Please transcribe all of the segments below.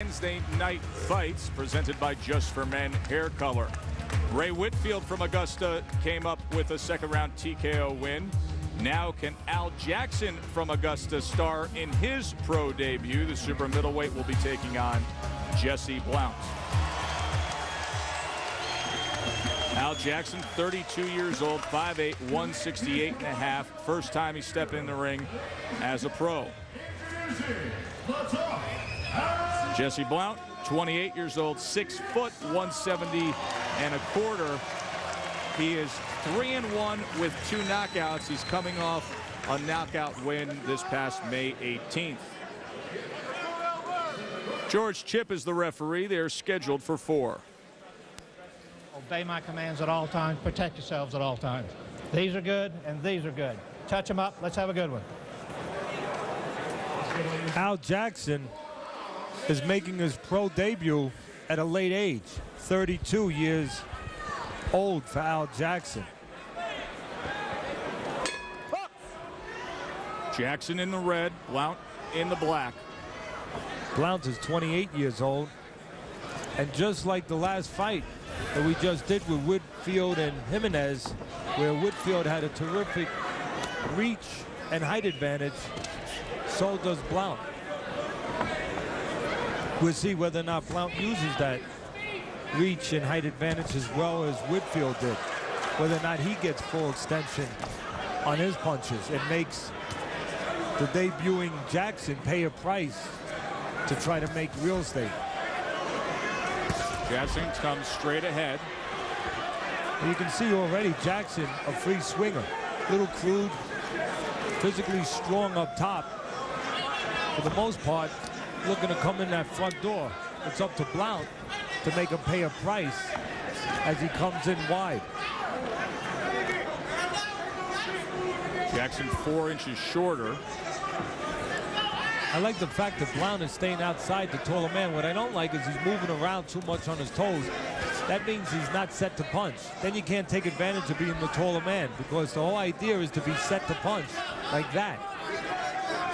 Wednesday night fights presented by Just for Men Hair Color. Ray Whitfield from Augusta came up with a second-round TKO win. Now can Al Jackson from Augusta star in his pro debut? The super middleweight will be taking on Jesse Blount. Al Jackson, 32 years old, 5'8", 168.5. First time he stepped in the ring as a pro. Jesse Blount, 28 years old, 6 foot, 170.25. He is 3-1 with 2 knockouts. He's coming off a knockout win this past May 18th. George Chipp is the referee. They're scheduled for 4. Obey my commands at all times. Protect yourselves at all times. These are good, and these are good. Touch them up. Let's have a good one. Al Jackson is making his pro debut at a late age. 32 years old for Al Jackson. Jackson in the red, Blount in the black. Blount is 28 years old. And just like the last fight that we just did with Whitfield and Jimenez, where Whitfield had a terrific reach and height advantage, so does Blount. We'll see whether or not Blount uses that reach and height advantage as well as Whitfield did. Whether or not he gets full extension on his punches and makes the debuting Jackson pay a price to try to make real estate. Jackson comes straight ahead. You can see already Jackson, a free swinger. Little crude, physically strong up top. For the most part, looking to come in that front door. It's up to Blount to make him pay a price as he comes in wide. Jackson 4 inches shorter. I like the fact that Blount is staying outside the taller man. What I don't like is he's moving around too much on his toes. That means he's not set to punch. Then you can't take advantage of being the taller man, because the whole idea is to be set to punch like that.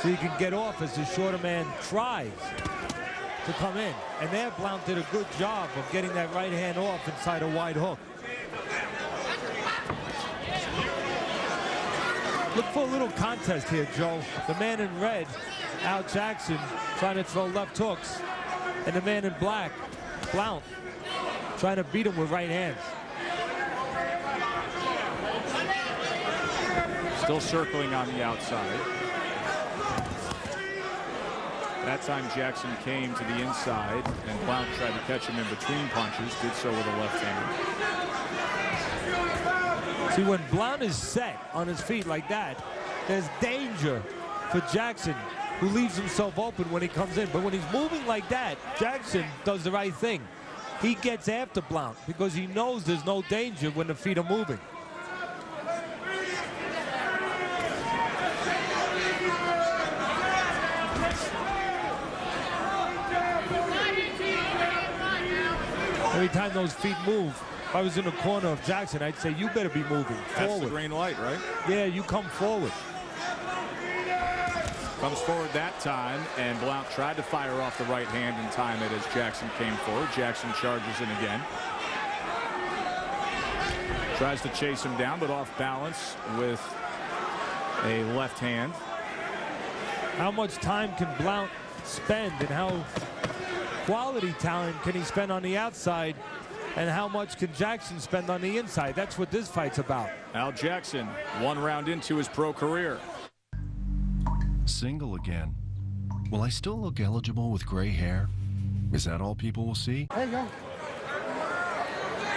So you can get off as the shorter man tries to come in. And there Blount did a good job of getting that right hand off inside a wide hook. Look for a little contest here, Joe. The man in red, Al Jackson, trying to throw left hooks. And the man in black, Blount, trying to beat him with right hands. Still circling on the outside. That time Jackson came to the inside, and Blount tried to catch him in between punches, did so with a left hand. See, when Blount is set on his feet like that, there's danger for Jackson, who leaves himself open when he comes in. But when he's moving like that, Jackson does the right thing. He gets after Blount because he knows there's no danger when the feet are moving. Every time those feet move, if I was in the corner of Jackson, I'd say, you better be moving forward. That's the green light, right? Yeah, you come forward. Comes forward that time, and Blount tried to fire off the right hand and time it as Jackson came forward. Jackson charges in again. Tries to chase him down, but off balance with a left hand. How much time can Blount spend, and how quality talent can he spend on the outside, and how much can Jackson spend on the inside? That's what this fight's about. Al Jackson, 1 round into his pro career. Single again. Will I still look eligible with gray hair? Is that all people will see? There you go.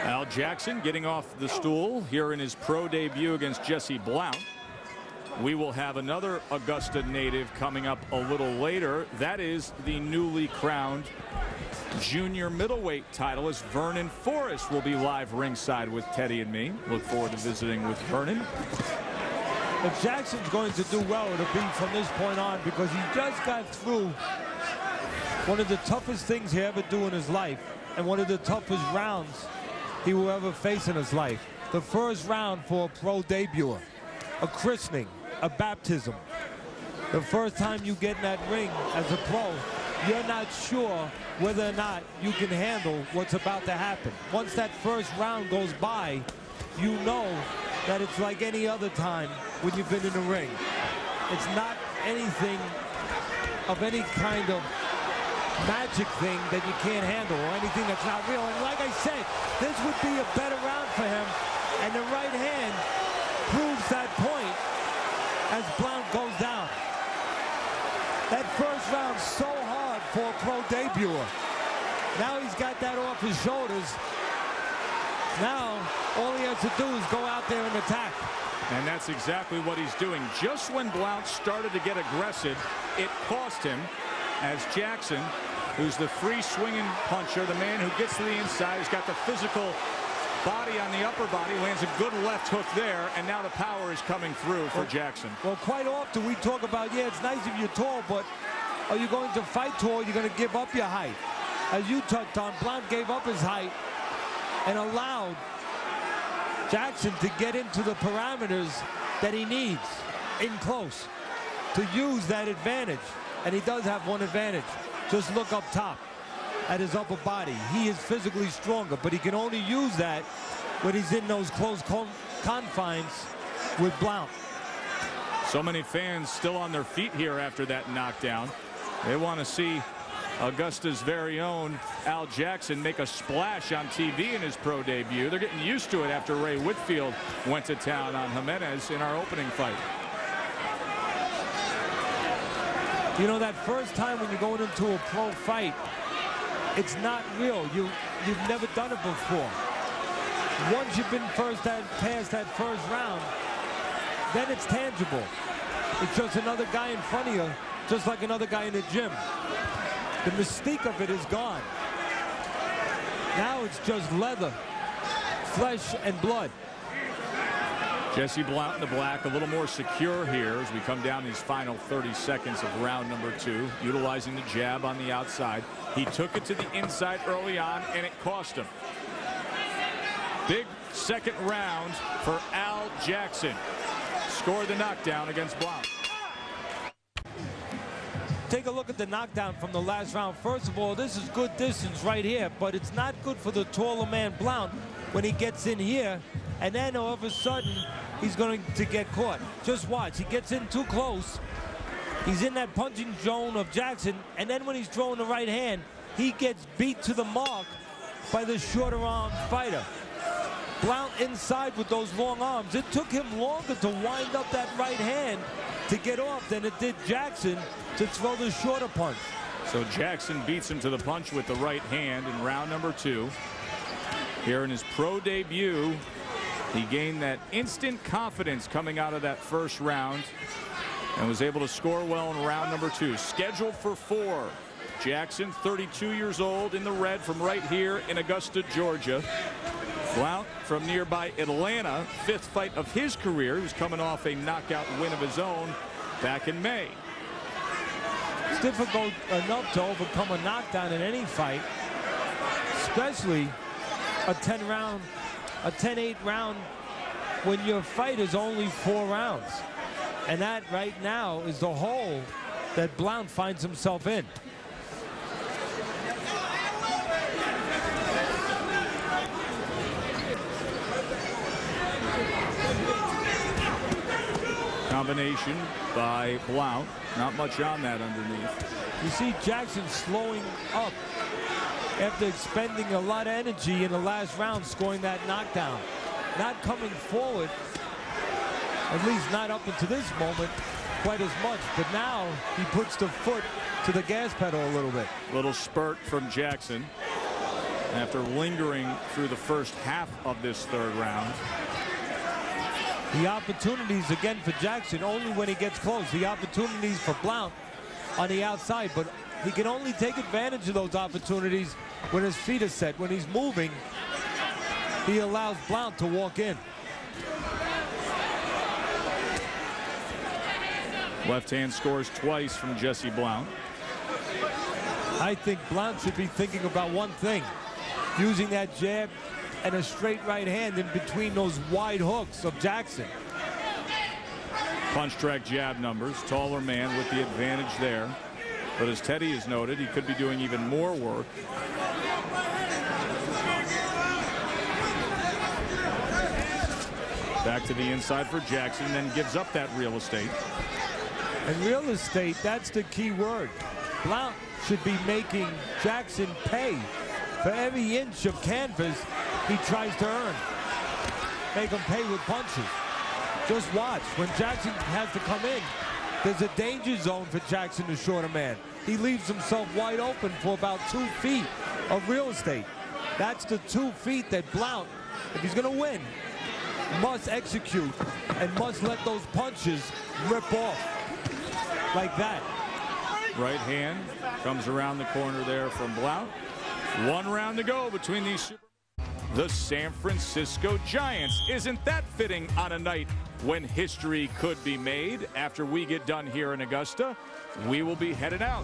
Al Jackson getting off the stool here in his pro debut against Jesse Blount. We will have another Augusta native coming up a little later. That is the newly crowned junior middleweight title, as Vernon Forrest will be live ringside with Teddy and me. Look forward to visiting with Vernon. If Jackson's going to do well, it'll be from this point on, because he just got through one of the toughest things he ever do in his life, and one of the toughest rounds he will ever face in his life. The first round for a pro debuter, a christening, a baptism. The first time you get in that ring as a pro, you're not sure whether or not you can handle what's about to happen. Once that first round goes by, you know that it's like any other time when you've been in the ring. It's not anything of any kind of magic thing that you can't handle or anything that's not real. And like I said, this would be a better round for him. And the right hand proves that point as Blount goes down. That first round so hard for a pro debuter. Now he's got that off his shoulders. Now all he has to do is go out there and attack. And that's exactly what he's doing. Just when Blount started to get aggressive, it cost him, as Jackson, who's the free swinging puncher, the man who gets to the inside, he's got the physical body on the upper body, lands a good left hook there, and now the power is coming through for Jackson. Well, quite often we talk about, yeah, it's nice if you're tall, but are you going to fight tall? You're going to give up your height. As you touched on, Blount gave up his height and allowed Jackson to get into the parameters that he needs in close to use that advantage. And he does have one advantage. Just look up top at his upper body. He is physically stronger, but he can only use that when he's in those close confines with Blount. So many fans still on their feet here after that knockdown. They want to see Augusta's very own Al Jackson make a splash on TV in his pro debut. They're getting used to it after Ray Whitfield went to town on Jimenez in our opening fight. You know, that first time when you're going into a pro fight, it's not real. You've never done it before. Once you've been past that first round, then it's tangible. It's just another guy in front of you, just like another guy in the gym. The mystique of it is gone. Now it's just leather, flesh, and blood. Jesse Blount in the black, a little more secure here as we come down these final 30 seconds of round number 2, utilizing the jab on the outside. He took it to the inside early on, and it cost him. Big second round for Al Jackson. Scored the knockdown against Blount. Take a look at the knockdown from the last round. First of all, this is good distance right here, but it's not good for the taller man Blount when he gets in here, and then all of a sudden he's going to get caught. Just watch. He gets in too close. He's in that punching zone of Jackson, and then when he's throwing the right hand, he gets beat to the mark by the shorter arm fighter. Blount inside with those long arms. It took him longer to wind up that right hand to get off than it did Jackson to throw the shorter punch. So Jackson beats him to the punch with the right hand in round number 2. Here in his pro debut, he gained that instant confidence coming out of that first round and was able to score well in round number 2. Scheduled for 4. Jackson, 32 years old, in the red from right here in Augusta, Georgia. Blount from nearby Atlanta, 5th fight of his career. He was coming off a knockout win of his own back in May. It's difficult enough to overcome a knockdown in any fight, especially a 10-8 round when your fight is only 4 rounds. And that right now is the hole that Blount finds himself in. Combination by Blount. Not much on that underneath. You see Jackson slowing up after expending a lot of energy in the last round, scoring that knockdown. Not coming forward, at least not up until this moment, quite as much. But now he puts the foot to the gas pedal a little bit. Little spurt from Jackson after lingering through the first half of this 3rd round. The opportunities again for Jackson only when he gets close. The opportunities for Blount on the outside, but he can only take advantage of those opportunities when his feet are set. When he's moving, he allows Blount to walk in. Left hand scores twice from Jesse Blount. I think Blount should be thinking about one thing, using that jab and a straight right hand in between those wide hooks of Jackson. Punch track jab numbers. Taller man with the advantage there. But as Teddy has noted, he could be doing even more work. Back to the inside for Jackson, then gives up that real estate. And real estate, that's the key word. Blount should be making Jackson pay for every inch of canvas he tries to earn. Make him pay with punches. Just watch. When Jackson has to come in, there's a danger zone for Jackson, the shorter man. He leaves himself wide open for about 2 feet of real estate. That's the 2 feet that Blount, if he's going to win, must execute and must let those punches rip off like that. Right hand comes around the corner there from Blount. 1 round to go between these the San Francisco Giants. Isn't that fitting on a night when history could be made? After we get done here in Augusta, we will be headed out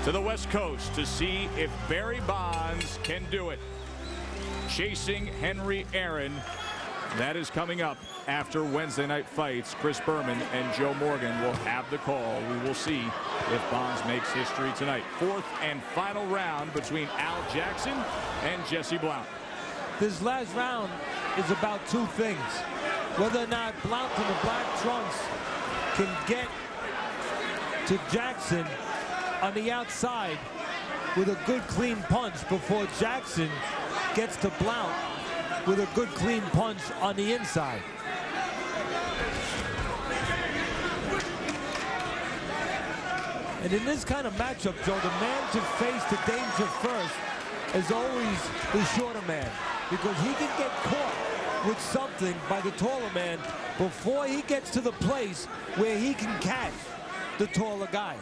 to the West Coast to see if Barry Bonds can do it. Chasing Henry Aaron. That is coming up after Wednesday night fights. Chris Berman and Joe Morgan will have the call. We will see if Bonds makes history tonight. 4th and final round between Al Jackson and Jesse Blount. This last round is about 2 things. Whether or not Blount in the black trunks can get to Jackson on the outside with a good clean punch before Jackson gets to Blount with a good clean punch on the inside. And in this kind of matchup, Joe, the man to face the danger first is always the shorter man, because he can get caught with something by the taller man before he gets to the place where he can catch the taller guy.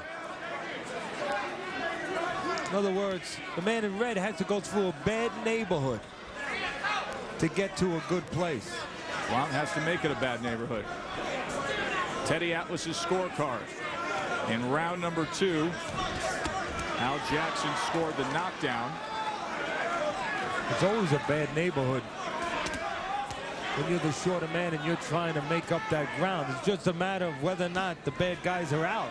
In other words, the man in red has to go through a bad neighborhood to get to a good place. Blount has to make it a bad neighborhood. Teddy Atlas's scorecard. In round number 2, Al Jackson scored the knockdown. It's always a bad neighborhood when you're the shorter man and you're trying to make up that ground. It's just a matter of whether or not the bad guys are out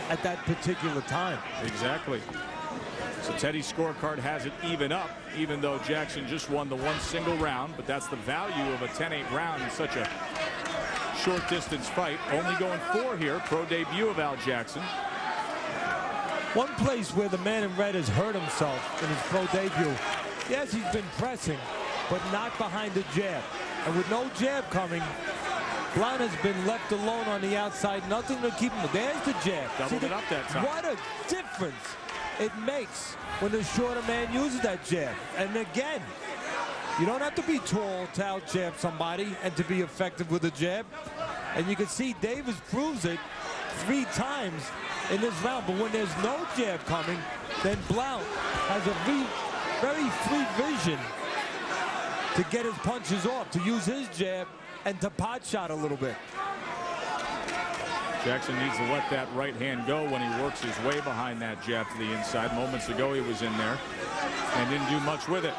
at that particular time. Exactly. So Teddy's scorecard has it even up, even though Jackson just won the 1 single round. But that's the value of a 10-8 round in such a short distance fight. Only going 4 here. Pro debut of Al Jackson. One place where the man in red has hurt himself in his pro debut. Yes, he's been pressing, but not behind the jab. And with no jab coming, Blount has been left alone on the outside. Nothing to keep him. There's the jab. Doubled it up that time. What a difference it makes when the shorter man uses that jab. And again, you don't have to be tall to out-jab somebody and to be effective with a jab. And you can see Davis proves it 3 times in this round. But when there's no jab coming, then Blount has a very free vision to get his punches off, to use his jab and to pot shot a little bit. Jackson needs to let that right hand go when he works his way behind that jab to the inside. Moments ago he was in there and didn't do much with it.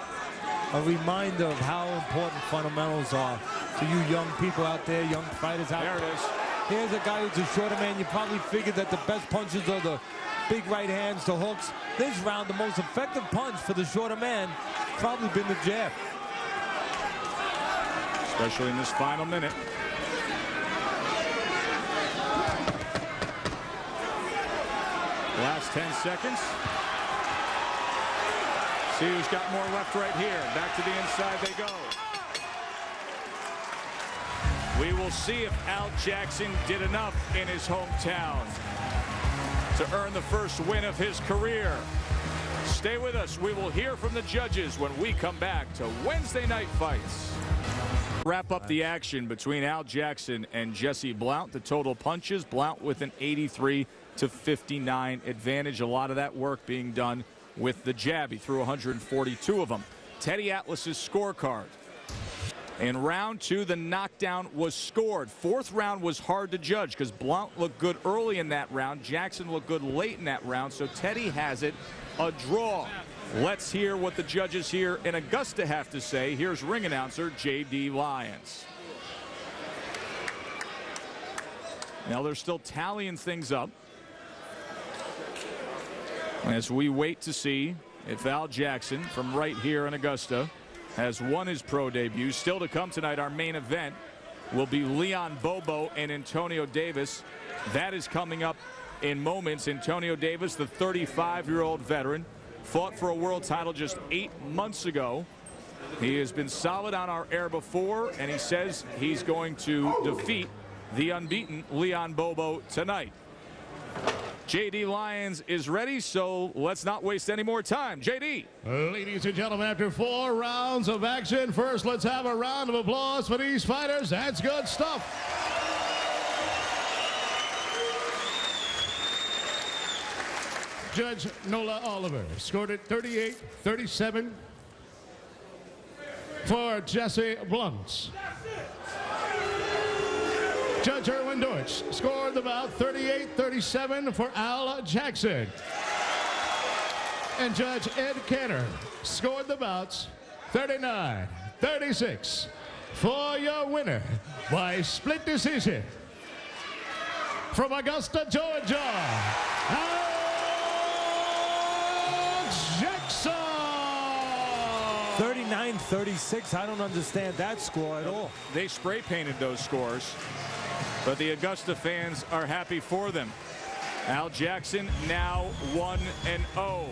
A reminder of how important fundamentals are to you young people out there, young fighters out there. There it is. Here's a guy who's a shorter man. You probably figured that the best punches are the big right hands, the hooks. This round, the most effective punch for the shorter man probably been the jab. Especially in this final minute. Last 10 seconds. See who's got more left right here. Back to the inside they go. We will see if Al Jackson did enough in his hometown to earn the first win of his career. Stay with us. We will hear from the judges when we come back to Wednesday Night Fights. Wrap up the action between Al Jackson and Jesse Blount. The total punches, Blount with an 83-59 advantage. A lot of that work being done with the jab. He threw 142 of them. Teddy Atlas's scorecard. In round 2, the knockdown was scored. 4th round was hard to judge because Blount looked good early in that round. Jackson looked good late in that round. So Teddy has it a draw. Let's hear what the judges here in Augusta have to say. Here's ring announcer J.D. Lyons. Now they're still tallying things up. As we wait to see if Al Jackson from right here in Augusta has won his pro debut. Still to come tonight, our main event will be Leon Bobo and Antonio Davis. That is coming up in moments. Antonio Davis, the 35-year-old veteran, fought for a world title just 8 months ago. He has been solid on our air before, and he says he's going to defeat the unbeaten Leon Bobo tonight. J.D. Lyons is ready, so let's not waste any more time. J.D. Ladies and gentlemen, after 4 rounds of action, first let's have a round of applause for these fighters. That's good stuff. Judge Nola Oliver scored it 38-37 for Jesse Blount. Judge Erwin Deutsch scored the bout 38-37 for Al Jackson. And Judge Ed Canner scored the bouts 39-36 for your winner by split decision from Augusta, Georgia, Al Jackson. 39-36. I don't understand that score at all. They spray painted those scores, but the Augusta fans are happy for them. Al Jackson now 1-0.